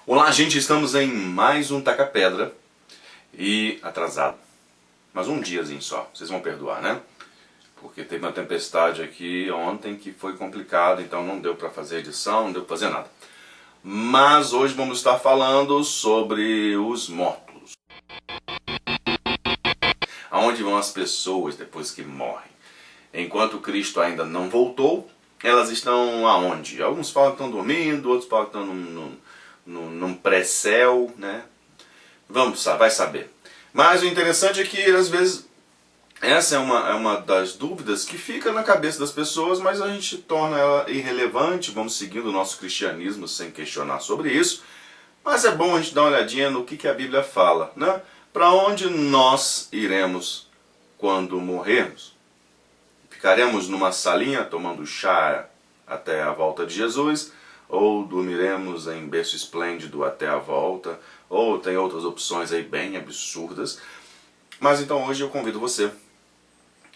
Olá, gente, estamos em mais um Taca Pedra e atrasado. Mas um diazinho só, vocês vão perdoar, né? Porque teve uma tempestade aqui ontem que foi complicado, então não deu para fazer edição, não deu para fazer nada. Mas hoje vamos estar falando sobre os mortos. Aonde vão as pessoas depois que morrem? Enquanto Cristo ainda não voltou, elas estão aonde? Alguns falam que estão dormindo, outros falam que estão num pré-céu, né? Vai saber. Mas o interessante é que, às vezes, essa é uma das dúvidas que fica na cabeça das pessoas, mas a gente torna ela irrelevante, vamos seguindo o nosso cristianismo sem questionar sobre isso. Mas é bom a gente dar uma olhadinha no que a Bíblia fala, né? Para onde nós iremos quando morrermos? Ficaremos numa salinha tomando chá até a volta de Jesus? Ou dormiremos em berço esplêndido até a volta? Ou tem outras opções aí bem absurdas? Mas então hoje eu convido você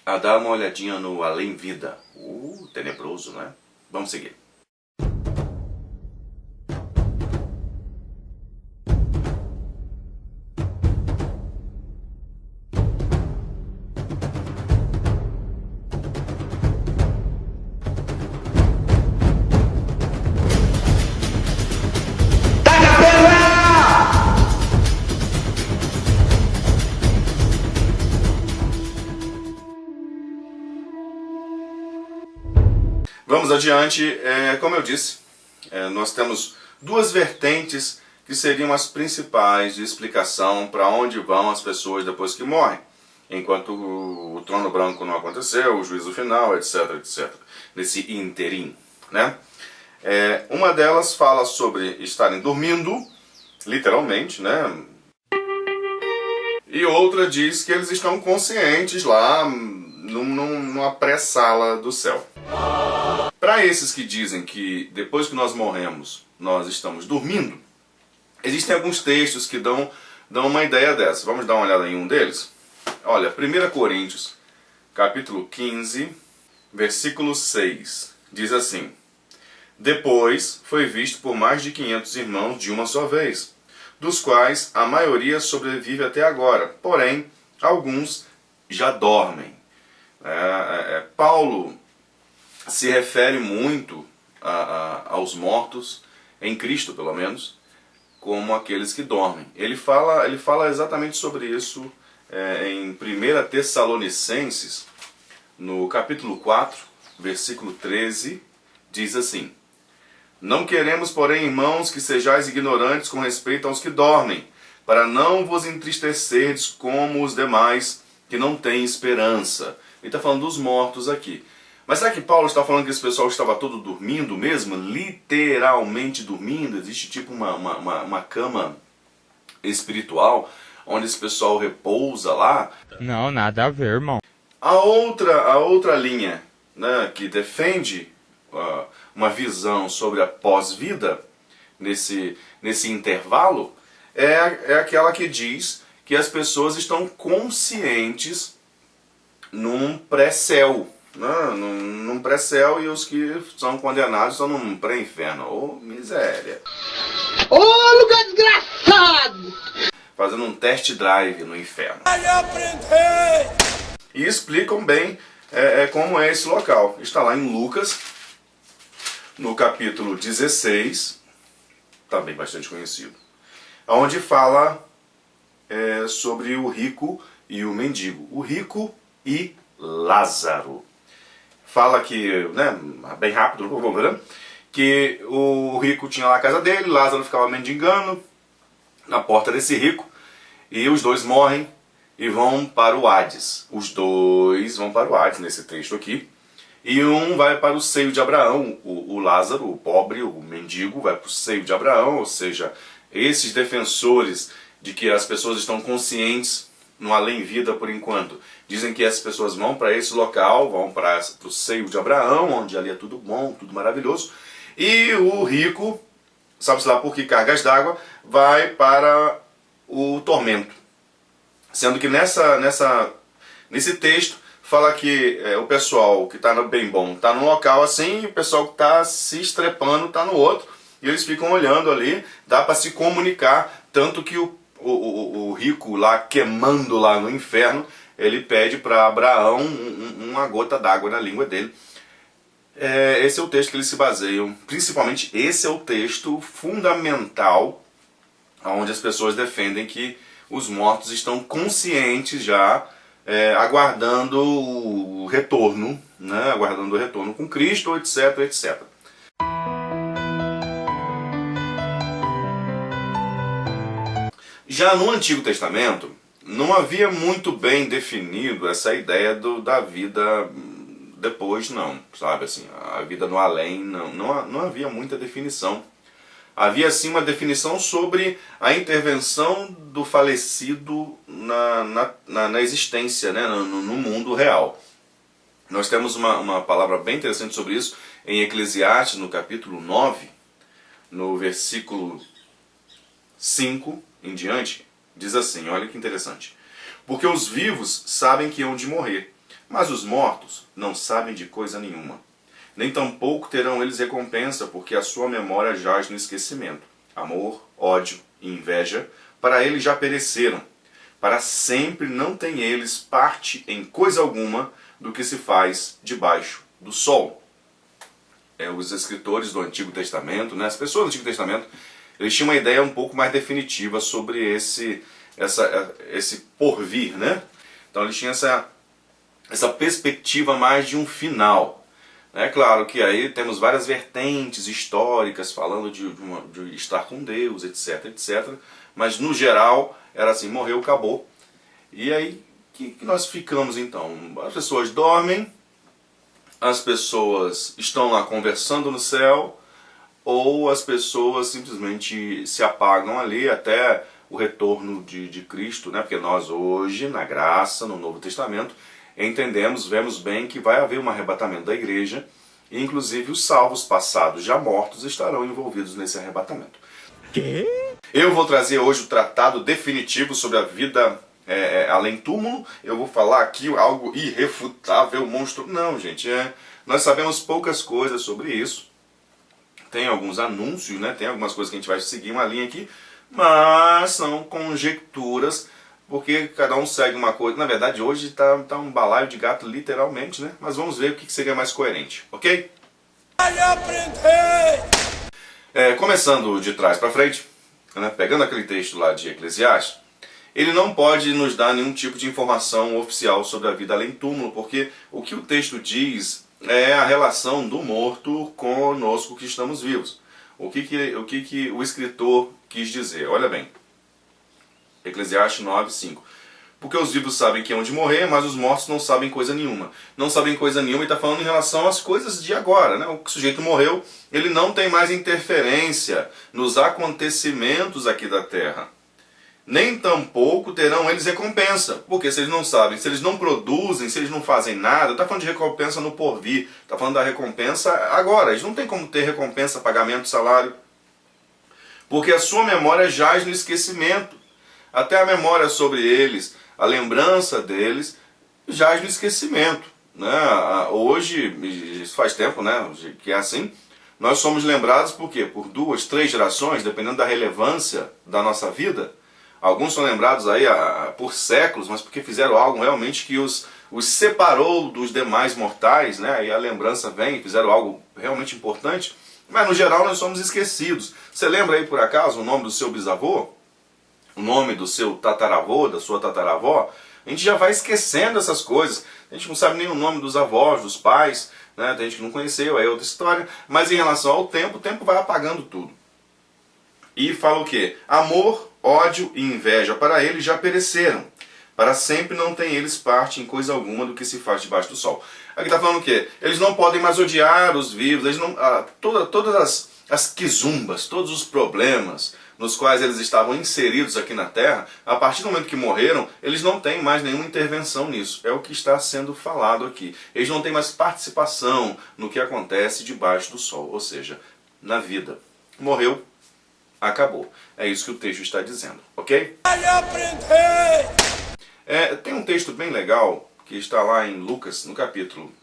a dar uma olhadinha no Além Vida. Tenebroso, né? Vamos seguir. Vamos adiante. Como eu disse, nós temos duas vertentes que seriam as principais de explicação para onde vão as pessoas depois que morrem, enquanto o trono branco não aconteceu, o juízo final, etc, etc, nesse interim, né? Uma delas fala sobre estarem dormindo, literalmente, né? E outra diz que eles estão conscientes lá numa pré-sala do céu. Para esses que dizem que depois que nós morremos, nós estamos dormindo, existem alguns textos que dão uma ideia dessa. Vamos dar uma olhada em um deles? Olha, 1 Coríntios, capítulo 15, versículo 6, diz assim: Depois foi visto por mais de 500 irmãos de uma só vez, dos quais a maioria sobrevive até agora, porém, alguns já dormem. Paulo se refere muito aos mortos, em Cristo pelo menos, como aqueles que dormem. Ele fala exatamente sobre isso em 1 Tessalonicenses, no capítulo 4, versículo 13, diz assim: Não queremos, porém, irmãos, que sejais ignorantes com respeito aos que dormem, para não vos entristecerdes como os demais que não têm esperança. Ele está falando dos mortos aqui. Mas será que Paulo está falando que esse pessoal estava todo dormindo mesmo? Literalmente dormindo? Existe tipo uma cama espiritual onde esse pessoal repousa lá? Não, nada a ver, irmão. A outra linha, né, que defende uma visão sobre a pós-vida, nesse intervalo, é aquela que diz que as pessoas estão conscientes num pré-céu. Num pré-céu, e os que são condenados estão num pré-inferno. Ô, miséria! Ô, lugar desgraçado! Fazendo um test drive no inferno. E explicam bem como é esse local. Está lá em Lucas, no capítulo 16, também bastante conhecido, onde fala sobre o rico e o mendigo. O rico e Lázaro. Fala que, né, bem rápido, que o rico tinha lá a casa dele, Lázaro ficava mendigando na porta desse rico, e os dois morrem e vão para o Hades. Os dois vão para o Hades, nesse texto aqui, e um vai para o seio de Abraão. O Lázaro, o pobre, o mendigo, vai para o seio de Abraão, ou seja, esses defensores de que as pessoas estão conscientes no além-vida por enquanto, dizem que as pessoas vão para esse local, vão para o seio de Abraão, onde ali é tudo bom, tudo maravilhoso, e o rico, sabe-se lá por que cargas d'água, vai para o tormento. Sendo que nesse texto fala que o pessoal que está no bem bom está num local assim, e o pessoal que está se estrepando está no outro, e eles ficam olhando ali, dá para se comunicar, tanto que o rico lá, queimando lá no inferno, ele pede para Abraão uma gota d'água na língua dele. Esse é o texto que eles se baseiam, principalmente esse é o texto fundamental, onde as pessoas defendem que os mortos estão conscientes já, aguardando o retorno, né? Aguardando o retorno com Cristo, etc, etc. Já no Antigo Testamento, não havia muito bem definido essa ideia da vida depois, não, sabe, assim, a vida no além, não havia muita definição. Havia sim uma definição sobre a intervenção do falecido na existência, né, no mundo real. Nós temos uma palavra bem interessante sobre isso em Eclesiastes, no capítulo 9, no versículo 5 em diante, diz assim, olha que interessante. Porque os vivos sabem que hão de morrer, mas os mortos não sabem de coisa nenhuma. Nem tampouco terão eles recompensa, porque a sua memória jaz no esquecimento. Amor, ódio e inveja, para eles já pereceram. Para sempre não têm eles parte em coisa alguma do que se faz debaixo do sol. Os escritores do Antigo Testamento, né, as pessoas do Antigo Testamento, eles tinham uma ideia um pouco mais definitiva sobre esse porvir, né? Então eles tinham essa perspectiva mais de um final. É claro que aí temos várias vertentes históricas falando de estar com Deus, etc, etc. Mas no geral era assim, morreu, acabou. E aí que nós ficamos então? As pessoas dormem, as pessoas estão lá conversando no céu, ou as pessoas simplesmente se apagam ali até o retorno de Cristo, né? Porque nós hoje, na graça, no Novo Testamento, entendemos, vemos bem que vai haver um arrebatamento da igreja, e inclusive os salvos passados já mortos estarão envolvidos nesse arrebatamento. Quê? Eu vou trazer hoje o tratado definitivo sobre a vida além túmulo. Eu vou falar aqui algo irrefutável, monstro. Não, gente, nós sabemos poucas coisas sobre isso. Tem alguns anúncios, né? Tem algumas coisas que a gente vai seguir uma linha aqui, mas são conjecturas, porque cada um segue uma coisa. Na verdade, hoje tá um balaio de gato, literalmente, né? Mas vamos ver o que seria mais coerente, ok? Começando de trás para frente, né? Pegando aquele texto lá de Eclesiastes, ele não pode nos dar nenhum tipo de informação oficial sobre a vida além túmulo, porque o que o texto diz é a relação do morto conosco que estamos vivos. O que o escritor quis dizer? Olha bem, Eclesiastes 9, 5. Porque os vivos sabem que hão de morrer, mas os mortos não sabem coisa nenhuma. Não sabem coisa nenhuma e está falando em relação às coisas de agora, né? O sujeito morreu, ele não tem mais interferência nos acontecimentos aqui da terra. Nem tampouco terão eles recompensa, porque se eles não sabem, se eles não produzem, se eles não fazem nada, está falando de recompensa no porvir, está falando da recompensa agora. Eles não têm como ter recompensa, pagamento, salário, porque a sua memória jaz no esquecimento. Até a memória sobre eles, a lembrança deles, jaz no esquecimento, né? Hoje, isso faz tempo, né, que é assim, nós somos lembrados por quê? Por 2, 3 gerações, dependendo da relevância da nossa vida. Alguns são lembrados aí por séculos, mas porque fizeram algo realmente que os separou dos demais mortais, né? E a lembrança vem, fizeram algo realmente importante, mas no geral nós somos esquecidos. Você lembra aí por acaso o nome do seu bisavô? O nome do seu tataravô, da sua tataravó? A gente já vai esquecendo essas coisas. A gente não sabe nem o nome dos avós, dos pais, né? Tem gente que não conheceu, aí é outra história. Mas em relação ao tempo, o tempo vai apagando tudo. E fala o quê? Amor, ódio e inveja para eles já pereceram. Para sempre não têm eles parte em coisa alguma do que se faz debaixo do sol. Aqui está falando o quê? Eles não podem mais odiar os vivos, eles não, todas as quizumbas, todos os problemas nos quais eles estavam inseridos aqui na Terra, a partir do momento que morreram, eles não têm mais nenhuma intervenção nisso. É o que está sendo falado aqui. Eles não têm mais participação no que acontece debaixo do sol, ou seja, na vida. Morreu, acabou. É isso que o texto está dizendo, ok? Tem um texto bem legal que está lá em Lucas, no capítulo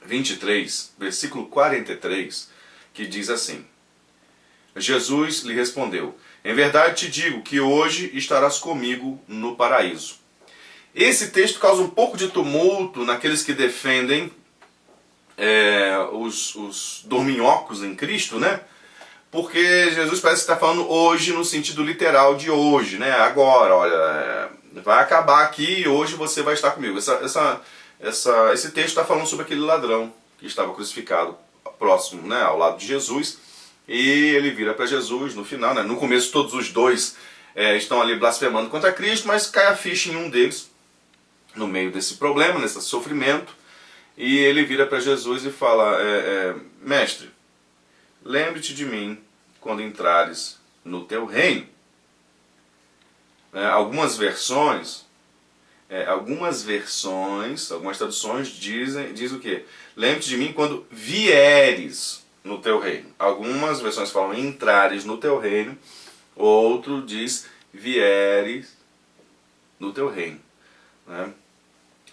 23, versículo 43, que diz assim: Jesus lhe respondeu: em verdade te digo que hoje estarás comigo no paraíso. Esse texto causa um pouco de tumulto naqueles que defendem os dorminhocos em Cristo, né? Porque Jesus parece que está falando hoje no sentido literal de hoje, né? Agora, olha, vai acabar aqui e hoje você vai estar comigo. Esse texto está falando sobre aquele ladrão que estava crucificado próximo, né, ao lado de Jesus. E ele vira para Jesus no final, né? No começo todos os dois estão ali blasfemando contra Cristo, mas cai a ficha em um deles, no meio desse problema, nesse sofrimento. E ele vira para Jesus e fala: mestre, lembre-te de mim quando entrares no teu reino. Algumas traduções diz o quê? Lembre-te de mim quando vieres no teu reino. Algumas versões falam entrares no teu reino, outro diz vieres no teu reino, né?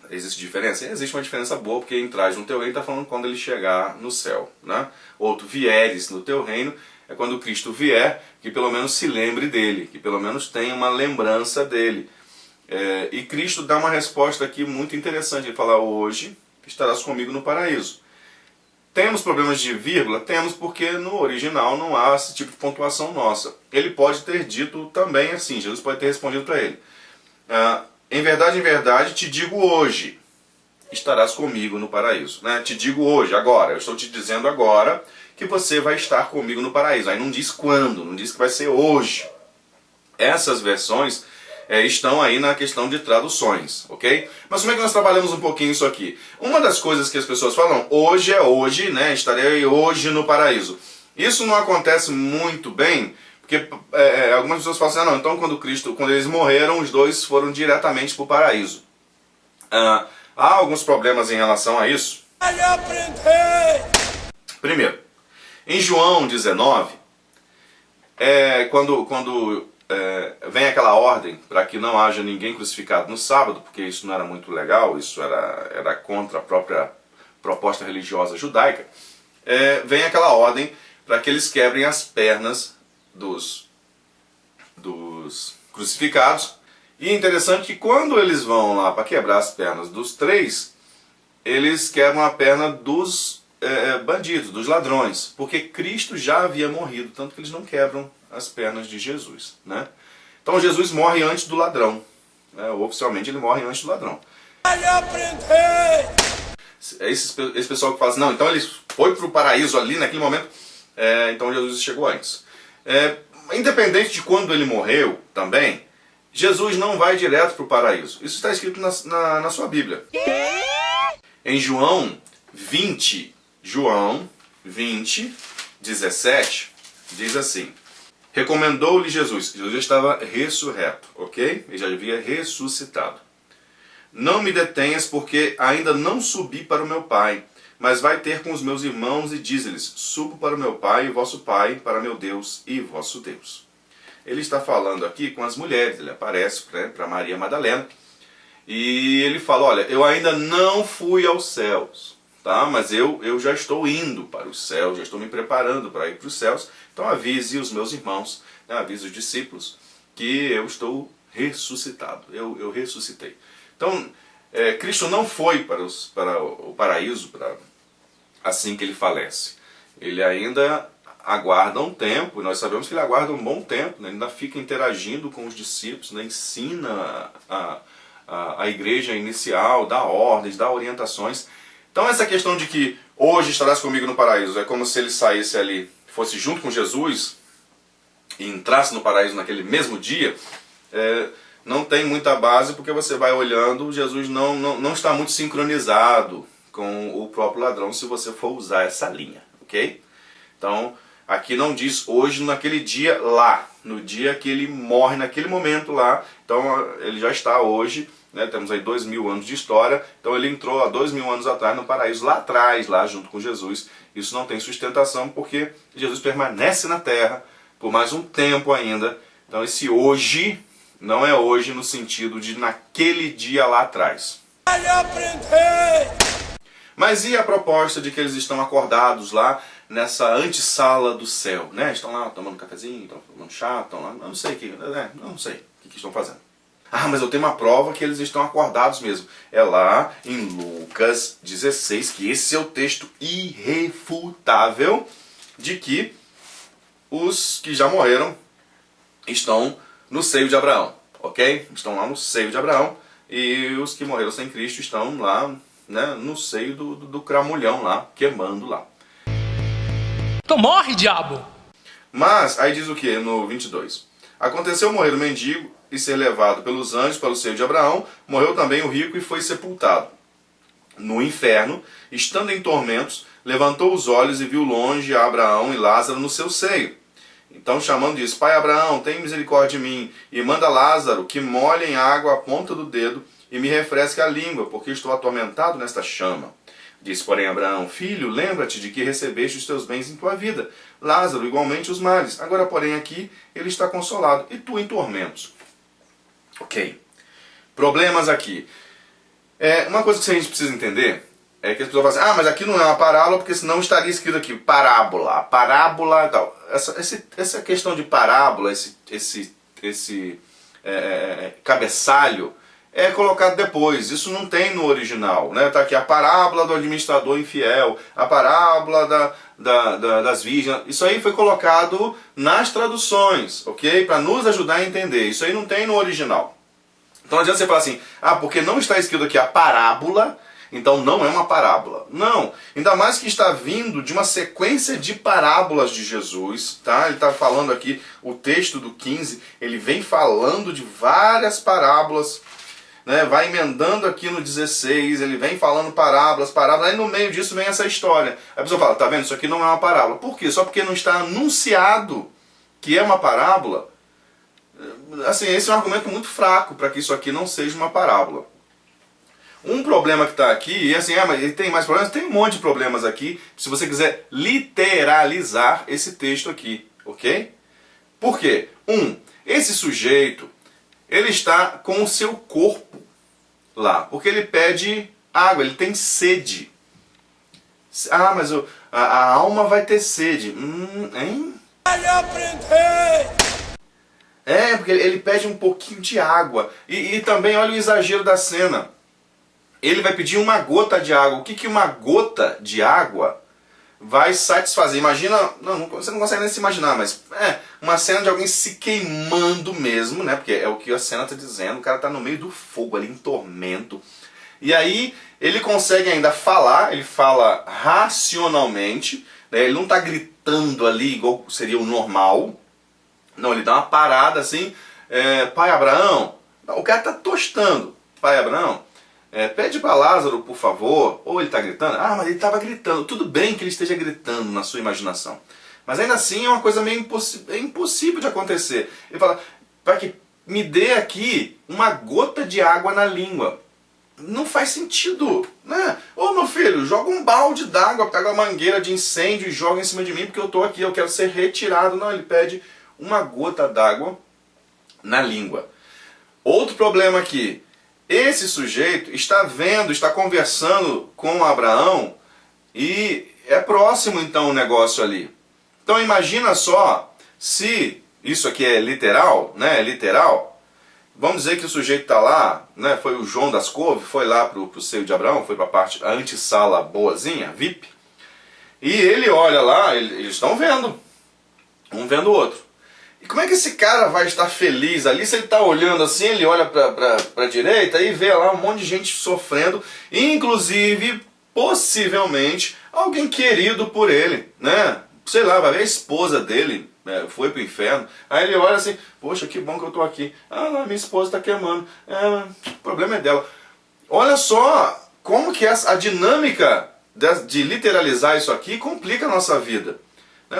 Existe diferença? Existe uma diferença boa, porque entrares no teu reino está falando quando ele chegar no céu, né? Outro, vieres no teu reino, é quando Cristo vier, que pelo menos se lembre dele, que pelo menos tenha uma lembrança dele. E Cristo dá uma resposta aqui muito interessante. Ele fala: hoje estarás comigo no paraíso. Temos problemas de vírgula? Temos, porque no original não há esse tipo de pontuação nossa. Ele pode ter dito também assim, Jesus pode ter respondido para ele: em verdade, te digo hoje, estarás comigo no paraíso. Né? Te digo hoje, agora, eu estou te dizendo agora que você vai estar comigo no paraíso. Aí não diz quando, não diz que vai ser hoje. Essas versões estão aí na questão de traduções, ok? Mas como é que nós trabalhamos um pouquinho isso aqui? Uma das coisas que as pessoas falam, hoje é hoje, né? Estarei hoje no paraíso. Isso não acontece muito bem, porque algumas pessoas falam assim: não, então quando eles morreram, os dois foram diretamente para o paraíso. Há alguns problemas em relação a isso. Primeiro, em João 19, quando vem aquela ordem para que não haja ninguém crucificado no sábado, porque isso não era muito legal, isso era contra a própria proposta religiosa judaica, vem aquela ordem para que eles quebrem as pernas dos crucificados. E é interessante que quando eles vão lá para quebrar as pernas dos três, eles quebram a perna dos bandidos, dos ladrões, porque Cristo já havia morrido, tanto que eles não quebram as pernas de Jesus, né? Então Jesus morre antes do ladrão, né? Oficialmente ele morre antes do ladrão. Esse pessoal que fala assim: não, então ele foi para o paraíso ali naquele momento, então Jesus chegou antes. Independente de quando ele morreu também, Jesus não vai direto para o paraíso. Isso está escrito na sua Bíblia. Em João 20, 17, diz assim: recomendou-lhe Jesus já estava ressurreto, ok? Ele já havia ressuscitado. Não me detenhas, porque ainda não subi para o meu Pai, mas vai ter com os meus irmãos e diz-lhes: subo para o meu Pai e vosso Pai, para meu Deus e vosso Deus. Ele está falando aqui com as mulheres, ele aparece para Maria Madalena, e ele fala: olha, eu ainda não fui aos céus, tá? Mas eu já estou indo para os céus, já estou me preparando para ir para os céus, então avise os meus irmãos, né, avise os discípulos, que eu estou ressuscitado, eu ressuscitei. Então, Cristo não foi para o paraíso assim que ele falece. Ele ainda aguarda um tempo, e nós sabemos que ele aguarda um bom tempo, né? Ele ainda fica interagindo com os discípulos, né? Ensina a igreja inicial, dá ordens, dá orientações. Então essa questão de que hoje estarás comigo no paraíso, é como se ele saísse ali, fosse junto com Jesus e entrasse no paraíso naquele mesmo dia, não tem muita base, porque você vai olhando, Jesus não está muito sincronizado com o próprio ladrão, se você for usar essa linha, ok? Então, aqui não diz hoje, naquele dia lá, no dia que ele morre, naquele momento lá. Então, ele já está hoje, né, temos aí 2000 anos de história, então ele entrou há 2000 anos atrás no paraíso, lá atrás, lá junto com Jesus. Isso não tem sustentação, porque Jesus permanece na terra por mais um tempo ainda. Então, esse hoje não é hoje no sentido de naquele dia lá atrás. Mas e a proposta de que eles estão acordados lá nessa antessala do céu, né? Estão lá tomando cafezinho, estão tomando chá, estão lá, eu não sei o que, não sei o que estão fazendo. Ah, mas eu tenho uma prova que eles estão acordados mesmo. É lá em Lucas 16, que esse é o texto irrefutável de que os que já morreram estão no seio de Abraão, ok? Estão lá no seio de Abraão, e os que morreram sem Cristo estão lá, né, no seio do cramulhão lá, queimando lá. Então morre, diabo! Mas, aí diz o que no 22? Aconteceu morrer o mendigo e ser levado pelos anjos para o seio de Abraão, morreu também o rico e foi sepultado. No inferno, estando em tormentos, levantou os olhos e viu longe a Abraão e Lázaro no seu seio. Então, chamando, disse: Pai Abraão, tem misericórdia de mim, e manda Lázaro que molhe em água a ponta do dedo e me refresque a língua, porque estou atormentado nesta chama. Disse, porém, Abraão: Filho, lembra-te de que recebeste os teus bens em tua vida, Lázaro igualmente os males. Agora, porém, aqui ele está consolado, e tu em tormentos. Ok. Problemas aqui. Uma coisa que a gente precisa entender é que as pessoas falam assim: ah, mas aqui não é uma parábola, porque senão estaria escrito aqui parábola, parábola e tal. Essa questão de parábola, esse cabeçalho, é colocado depois. Isso não tem no original, né? Tá aqui a parábola do administrador infiel, a parábola das virgens. Isso aí foi colocado nas traduções, ok? Para nos ajudar a entender. Isso aí não tem no original. Então não adianta você falar assim: ah, porque não está escrito aqui a parábola, então não é uma parábola. Não, ainda mais que está vindo de uma sequência de parábolas de Jesus, tá? Ele está falando aqui, o texto do 15, ele vem falando de várias parábolas, né? Vai emendando aqui no 16, ele vem falando parábolas, aí no meio disso vem essa história. A pessoa fala: tá vendo, isso aqui não é uma parábola. Por quê? Só porque não está anunciado que é uma parábola. Assim, esse é um argumento muito fraco para que isso aqui não seja uma parábola. Um problema que está aqui, e assim, mas ele tem mais problemas? Tem um monte de problemas aqui, se você quiser literalizar esse texto aqui, ok? Por quê? Esse sujeito, ele está com o seu corpo lá, porque ele pede água, ele tem sede. Ah, mas a alma vai ter sede. Hein? Porque ele pede um pouquinho de água. E também, olha o exagero da cena. Ele vai pedir uma gota de água. O que uma gota de água vai satisfazer? Imagina, você não consegue nem se imaginar, mas uma cena de alguém se queimando mesmo, né? Porque é o que a cena está dizendo. O cara está no meio do fogo ali, em tormento. E aí ele consegue ainda falar, ele fala racionalmente, né? Ele não está gritando ali igual seria o normal. Não, ele dá uma parada assim: Pai Abraão, o cara está tostando. Pai Abraão, pede para Lázaro, por favor. Ou ele está gritando? Ah, mas ele estava gritando. Tudo bem que ele esteja gritando na sua imaginação, mas ainda assim é uma coisa meio impossível de acontecer. Ele fala: para que me dê aqui uma gota de água na língua. Não faz sentido, né? Ô meu filho, joga um balde d'água, pega uma mangueira de incêndio e joga em cima de mim, porque eu estou aqui, eu quero ser retirado. Não, ele pede uma gota d'água na língua. Outro problema aqui: esse sujeito está conversando com Abraão, e é próximo então o negócio ali. Então imagina só, se isso aqui é literal, né? É literal. Vamos dizer que o sujeito está lá, né? Foi o João das Couves, foi lá para o seio de Abraão, foi para a antessala boazinha, VIP. E ele olha lá, eles estão vendo, um vendo o outro. E como é que esse cara vai estar feliz ali se ele está olhando assim, ele olha para a direita e vê lá um monte de gente sofrendo, inclusive, possivelmente, alguém querido por ele, né? Sei lá, vai ver a esposa dele, foi pro inferno. Aí ele olha assim: poxa, que bom que eu estou aqui. Ah, não, minha esposa está queimando. O problema é dela. Olha só como que a dinâmica de literalizar isso aqui complica a nossa vida.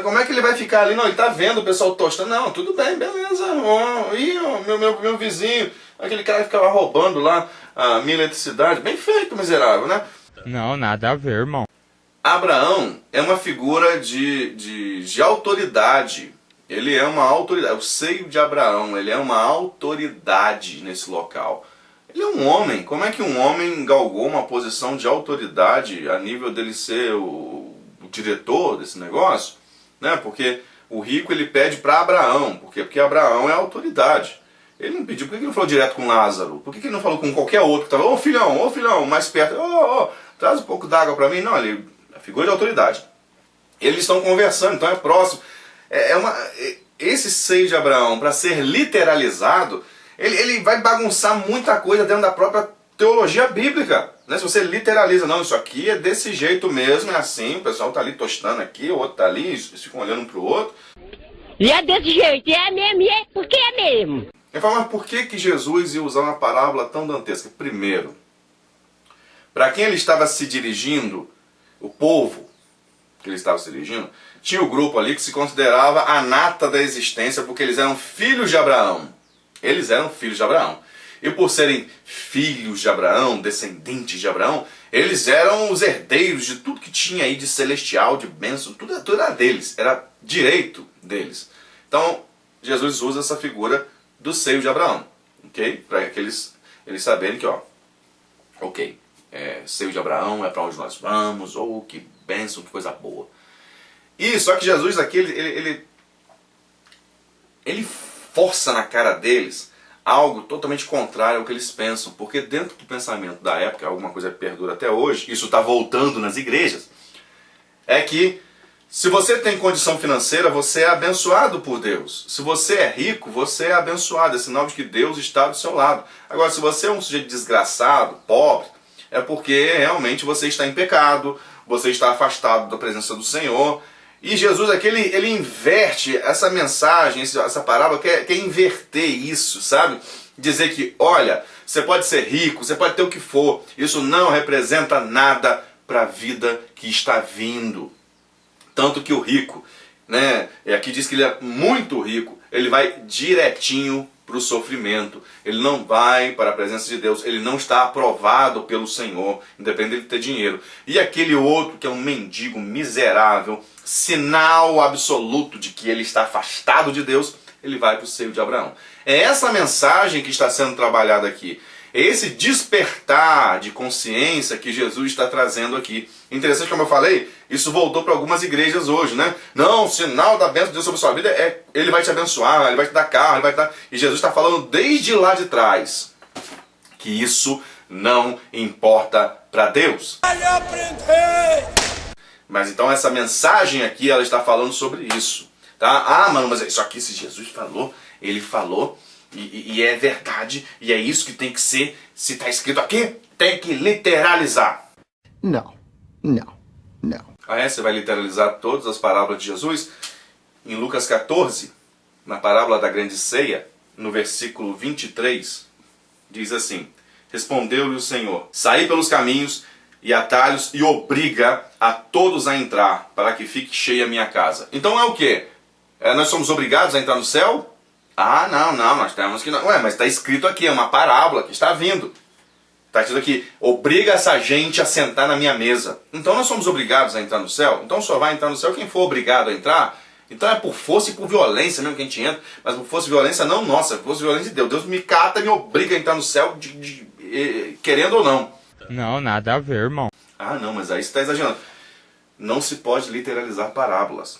Como é que ele vai ficar ali? Não, ele está vendo o pessoal tostando. Não, tudo bem, beleza. Meu vizinho, aquele cara que ficava roubando lá a minha eletricidade. Bem feito, miserável, né? Não, nada a ver, irmão. Abraão é uma figura de autoridade. Ele é uma autoridade. O seio de Abraão, ele é uma autoridade nesse local. Ele é um homem. Como é que um homem galgou uma posição de autoridade a nível dele ser o diretor desse negócio, né? Porque o rico ele pede para Abraão, por quê? Porque Abraão é a autoridade. Ele não pediu, por que ele não falou direto com Lázaro? Por que ele não falou com qualquer outro que estava, ô filhão, mais perto, traz um pouco d'água para mim? Não, ele é figura de autoridade. Eles estão conversando, então é próximo. Esse seio de Abraão, para ser literalizado, ele vai bagunçar muita coisa dentro da própria teologia bíblica. Né? Se você literaliza, não, isso aqui é desse jeito mesmo, é assim, o pessoal está ali tostando aqui, o outro está ali, eles ficam olhando um para o outro. E é desse jeito, é mesmo, e é porque é mesmo. Eu falo, mas por que Jesus ia usar uma parábola tão dantesca? Primeiro, para quem ele estava se dirigindo, o povo que ele estava se dirigindo, tinha o grupo ali que se considerava a nata da existência, porque eles eram filhos de Abraão. Eles eram filhos de Abraão. E por serem filhos de Abraão, descendentes de Abraão, eles eram os herdeiros de tudo que tinha aí de celestial, de bênção, tudo era deles, era direito deles. Então, Jesus usa essa figura do seio de Abraão, ok? Para que eles saberem que, seio de Abraão é para onde nós vamos, que bênção, que coisa boa. E só que Jesus aqui, ele força na cara deles algo totalmente contrário ao que eles pensam, porque dentro do pensamento da época, alguma coisa que perdura até hoje, isso está voltando nas igrejas, é que se você tem condição financeira, você é abençoado por Deus. Se você é rico, você é abençoado, é sinal de que Deus está do seu lado. Agora, se você é um sujeito desgraçado, pobre, é porque realmente você está em pecado, você está afastado da presença do Senhor. E Jesus aqui, ele inverte essa mensagem, essa parábola, quer inverter isso, sabe? Dizer que, olha, você pode ser rico, você pode ter o que for, isso não representa nada para a vida que está vindo. Tanto que o rico, né, aqui diz que ele é muito rico, ele vai direitinho para o sofrimento, ele não vai para a presença de Deus, ele não está aprovado pelo Senhor, independente de ter dinheiro. E aquele outro que é um mendigo miserável, sinal absoluto de que ele está afastado de Deus, ele vai para o seio de Abraão. É essa mensagem que está sendo trabalhada aqui. É esse despertar de consciência que Jesus está trazendo aqui. Interessante, como eu falei, isso voltou para algumas igrejas hoje, né? Não, o sinal da bênção de Deus sobre a sua vida é ele vai te abençoar, ele vai te dar carro, ele vai te dar... E Jesus está falando desde lá de trás que isso não importa para Deus. Mas então essa mensagem aqui, ela está falando sobre isso. Tá? Mano, mas isso aqui, se Jesus falou, ele falou... E é verdade, e é isso que tem que ser, se está escrito aqui, tem que literalizar. Não. Você vai literalizar todas as parábolas de Jesus? Em Lucas 14, na parábola da grande ceia, no versículo 23, diz assim: respondeu-lhe o Senhor, saí pelos caminhos e atalhos e obriga a todos a entrar, para que fique cheia a minha casa. Então é o quê? Nós somos obrigados a entrar no céu? Não, nós temos que... Ué, mas está escrito aqui, é uma parábola que está vindo. Está escrito aqui, obriga essa gente a sentar na minha mesa. Então nós somos obrigados a entrar no céu? Então só vai entrar no céu quem for obrigado a entrar? Então é por força e por violência mesmo que a gente entra, mas por força e violência não nossa, por força e violência de Deus. Deus me cata e me obriga a entrar no céu, querendo ou não. Não, nada a ver, irmão. Não, mas aí você está exagerando. Não se pode literalizar parábolas.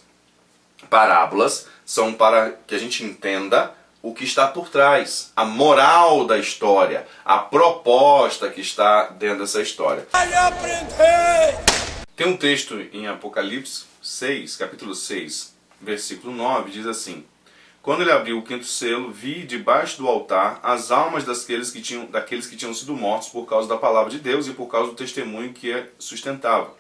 Parábolas são para que a gente entenda o que está por trás, a moral da história, a proposta que está dentro dessa história. Tem um texto em Apocalipse 6, capítulo 6, versículo 9, diz assim: quando ele abriu o quinto selo, vi debaixo do altar as almas daqueles que tinham sido mortos por causa da palavra de Deus e por causa do testemunho que sustentava.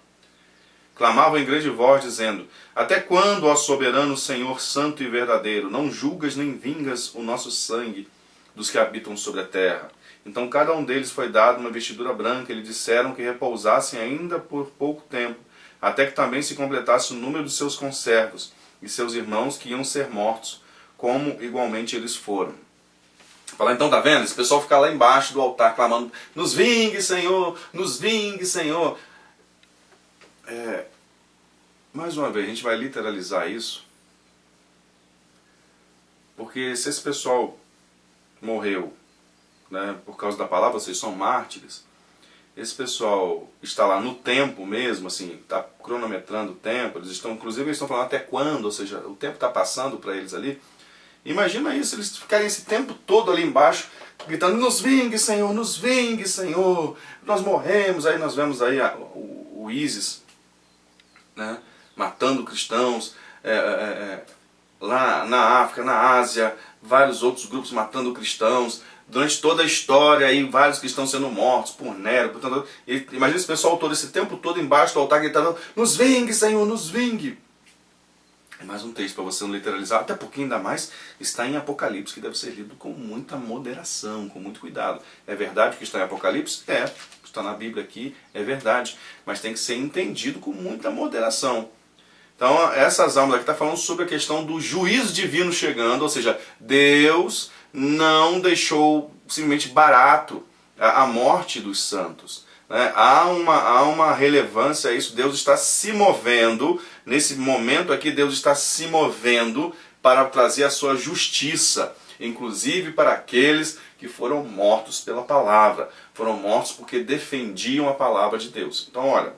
Clamavam em grande voz, dizendo: até quando, ó soberano Senhor santo e verdadeiro, não julgas nem vingas o nosso sangue dos que habitam sobre a terra? Então cada um deles foi dado uma vestidura branca, e lhe disseram que repousassem ainda por pouco tempo, até que também se completasse o número dos seus conservos e seus irmãos que iam ser mortos, como igualmente eles foram. Fala, então tá vendo? Esse pessoal fica lá embaixo do altar clamando: nos vingue, Senhor, nos vingue, Senhor. Mais uma vez, a gente vai literalizar isso, porque se esse pessoal morreu, né, por causa da palavra, vocês são mártires, esse pessoal está lá no tempo mesmo, assim, está cronometrando o tempo, inclusive eles estão falando até quando, ou seja, o tempo está passando para eles ali. Imagina isso, eles ficarem esse tempo todo ali embaixo, gritando, nos vingue, Senhor, nós morremos. Aí nós vemos aí o ISIS, né, matando cristãos, lá na África, na Ásia, vários outros grupos matando cristãos, durante toda a história, aí, vários cristãos sendo mortos por Nero, portanto, imagina esse pessoal todo, esse tempo todo embaixo do altar, gritando, nos vingue, Senhor, nos vingue. É mais um texto para você não literalizar, até porque ainda mais está em Apocalipse, que deve ser lido com muita moderação, com muito cuidado. É verdade que está em Apocalipse? É. Está na Bíblia aqui, é verdade. Mas tem que ser entendido com muita moderação. Então, essas almas aqui estão falando sobre a questão do juízo divino chegando, ou seja, Deus não deixou simplesmente barato a morte dos santos. Há uma relevância a isso, Deus está se movendo, nesse momento aqui Deus está se movendo para trazer a sua justiça, inclusive para aqueles que foram mortos pela palavra, foram mortos porque defendiam a palavra de Deus. Então olha,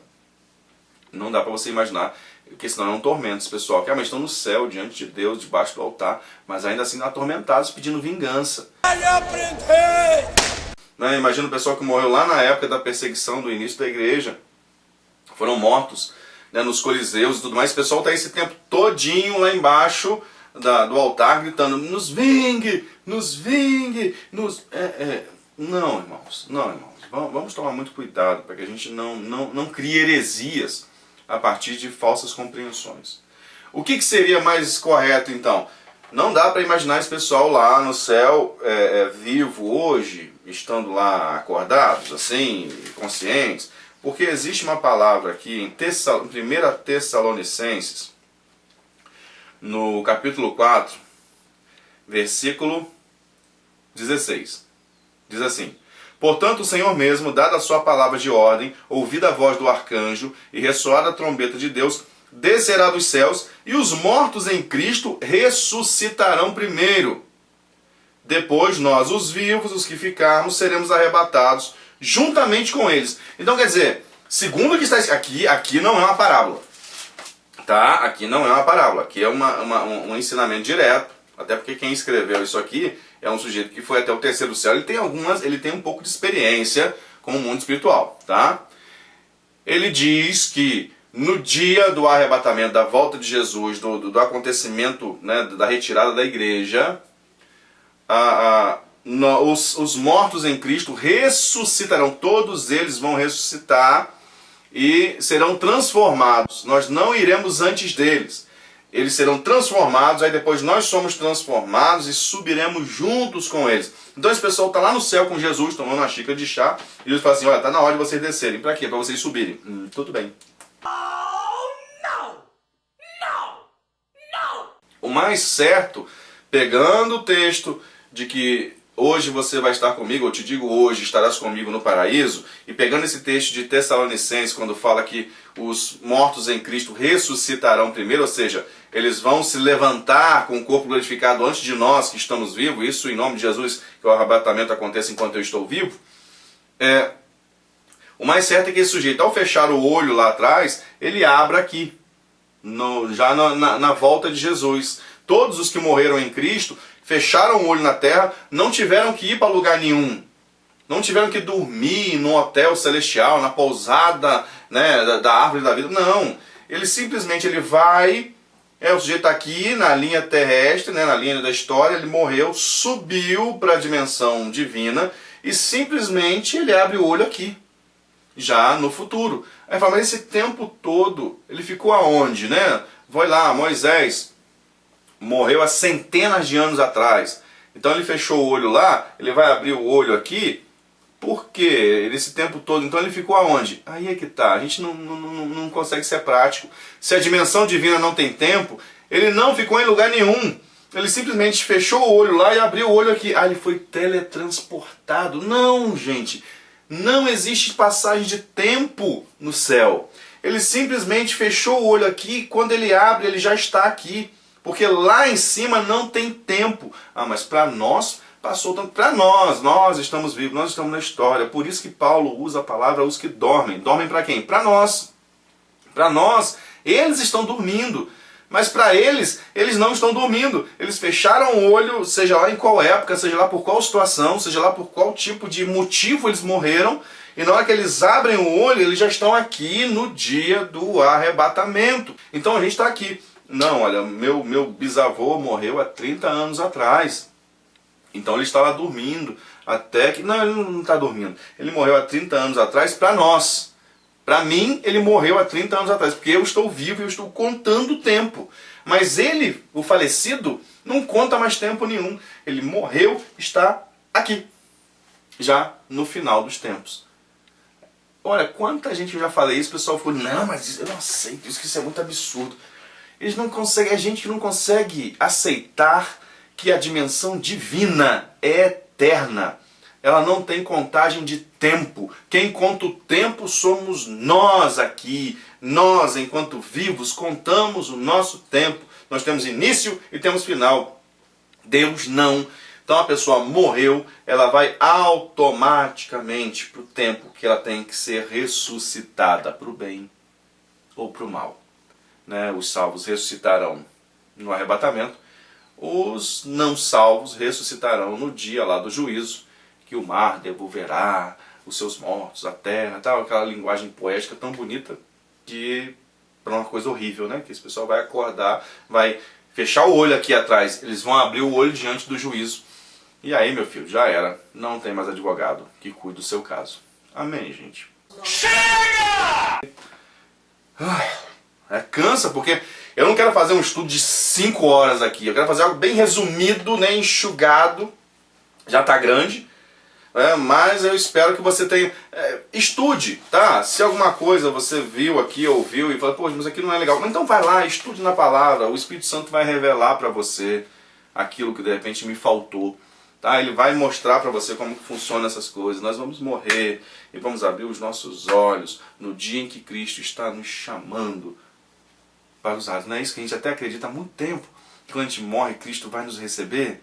não dá para você imaginar, porque senão é um tormento, esse pessoal que estão no céu, diante de Deus, debaixo do altar, mas ainda assim atormentados, pedindo vingança. Imagina o pessoal que morreu lá na época da perseguição do início da igreja. Foram mortos, né, nos coliseus e tudo mais. O pessoal está esse tempo todinho lá embaixo do altar gritando, nos vingue, nos vingue, nos... Não, irmãos, não, irmãos. Vamos tomar muito cuidado para que a gente não crie heresias a partir de falsas compreensões. O que seria mais correto então? Não dá para imaginar esse pessoal lá no céu vivo hoje, estando lá acordados, assim, conscientes, porque existe uma palavra aqui em 1 Tessalonicenses, no capítulo 4, versículo 16. Diz assim, portanto o Senhor mesmo, dada a sua palavra de ordem, ouvida a voz do arcanjo e ressoada a trombeta de Deus, descerá dos céus, e os mortos em Cristo ressuscitarão primeiro. Depois nós, os vivos, os que ficarmos, seremos arrebatados juntamente com eles. Então quer dizer, segundo o que está aqui não é uma parábola. Tá? Aqui não é uma parábola, aqui é um ensinamento direto, até porque quem escreveu isso aqui é um sujeito que foi até o terceiro céu, ele tem um pouco de experiência com o mundo espiritual, tá? Ele diz que no dia do arrebatamento, da volta de Jesus, do acontecimento, né, da retirada da igreja, os mortos em Cristo ressuscitarão, todos eles vão ressuscitar e serão transformados. Nós não iremos antes deles. Eles serão transformados, aí depois nós somos transformados e subiremos juntos com eles. Então esse pessoal está lá no céu com Jesus, tomando uma xícara de chá, e eles falam assim, olha, está na hora de vocês descerem. Para quê? Para vocês subirem. Tudo bem. O mais certo, pegando o texto de que hoje você vai estar comigo, eu te digo hoje, estarás comigo no paraíso, e pegando esse texto de Tessalonicenses, quando fala que os mortos em Cristo ressuscitarão primeiro, ou seja, eles vão se levantar com o corpo glorificado antes de nós que estamos vivos, isso em nome de Jesus, que o arrebatamento acontece enquanto eu estou vivo, o mais certo é que esse sujeito, ao fechar o olho lá atrás, ele abra aqui, já na volta de Jesus. Todos os que morreram em Cristo fecharam o olho na terra, não tiveram que ir para lugar nenhum. Não tiveram que dormir no hotel celestial, na pousada, né, da árvore da vida. Não. Ele simplesmente vai, o sujeito está aqui na linha terrestre, né, na linha da história, ele morreu, subiu para a dimensão divina e simplesmente ele abre o olho aqui, já no futuro. Aí fala, mas esse tempo todo, ele ficou aonde, né? Vai lá, Moisés morreu há centenas de anos atrás. Então ele fechou o olho lá, ele vai abrir o olho aqui, por quê? Esse tempo todo, então ele ficou aonde? Aí é que tá, a gente não consegue ser prático. Se a dimensão divina não tem tempo, ele não ficou em lugar nenhum. Ele simplesmente fechou o olho lá e abriu o olho aqui. Ele foi teletransportado. Não, gente, não existe passagem de tempo no céu. Ele simplesmente fechou o olho aqui, quando ele abre, ele já está aqui. Porque lá em cima não tem tempo. Mas para nós passou tanto para nós estamos vivos, nós estamos na história. Por isso que Paulo usa a palavra os que dormem. Dormem para quem? Para nós. Para nós, eles estão dormindo. Mas para eles não estão dormindo. Eles fecharam o olho, seja lá em qual época, seja lá por qual situação, seja lá por qual tipo de motivo eles morreram. E na hora que eles abrem o olho, eles já estão aqui no dia do arrebatamento. Então a gente está aqui. Não, olha, meu bisavô morreu há 30 anos atrás. Então ele está lá dormindo. Até que... Não, ele não está dormindo. Ele morreu há 30 anos atrás para nós. Para mim, ele morreu há 30 anos atrás, porque eu estou vivo e eu estou contando o tempo. Mas ele, o falecido, não conta mais tempo nenhum. Ele morreu, está aqui, já no final dos tempos. Olha, quanta gente eu já falei isso, o pessoal falou, não, mas eu não aceito isso, que isso é muito absurdo. Eles não conseguem, a gente não consegue aceitar que a dimensão divina é eterna. Ela não tem contagem de tempo. Quem conta o tempo somos nós aqui. Nós, enquanto vivos, contamos o nosso tempo. Nós temos início e temos final. Deus não. Então a pessoa morreu, ela vai automaticamente para o tempo que ela tem que ser ressuscitada para o bem ou para o mal. Né? Os salvos ressuscitarão no arrebatamento. Os não salvos ressuscitarão no dia lá do juízo, que o mar devolverá os seus mortos, a terra, tal, aquela linguagem poética tão bonita, que é uma coisa horrível, né? Que esse pessoal vai acordar, vai fechar o olho aqui atrás, eles vão abrir o olho diante do juízo. E aí, meu filho, já era, não tem mais advogado que cuide do seu caso. Amém, gente? Chega! Cansa, porque eu não quero fazer um estudo de 5 horas aqui, eu quero fazer algo bem resumido, né, enxugado, já está grande. Mas eu espero que você tenha... estude, tá? Se alguma coisa você viu aqui, ouviu e falou, poxa, mas aqui não é legal. Então vai lá, estude na palavra. O Espírito Santo vai revelar para você aquilo que de repente me faltou. Tá? Ele vai mostrar para você como funcionam essas coisas. Nós vamos morrer e vamos abrir os nossos olhos no dia em que Cristo está nos chamando para os ares. Não é isso que a gente até acredita há muito tempo? Que quando a gente morre, Cristo vai nos receber?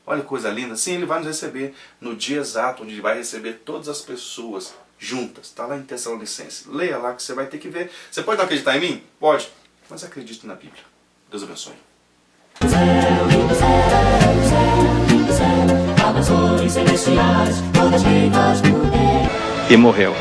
Olha que coisa linda. Sim, ele vai nos receber no dia exato, onde ele vai receber todas as pessoas juntas. Está lá em Tessalonicenses. Leia lá que você vai ter que ver. Você pode não acreditar em mim? Pode. Mas acredite na Bíblia. Deus abençoe. E morreu.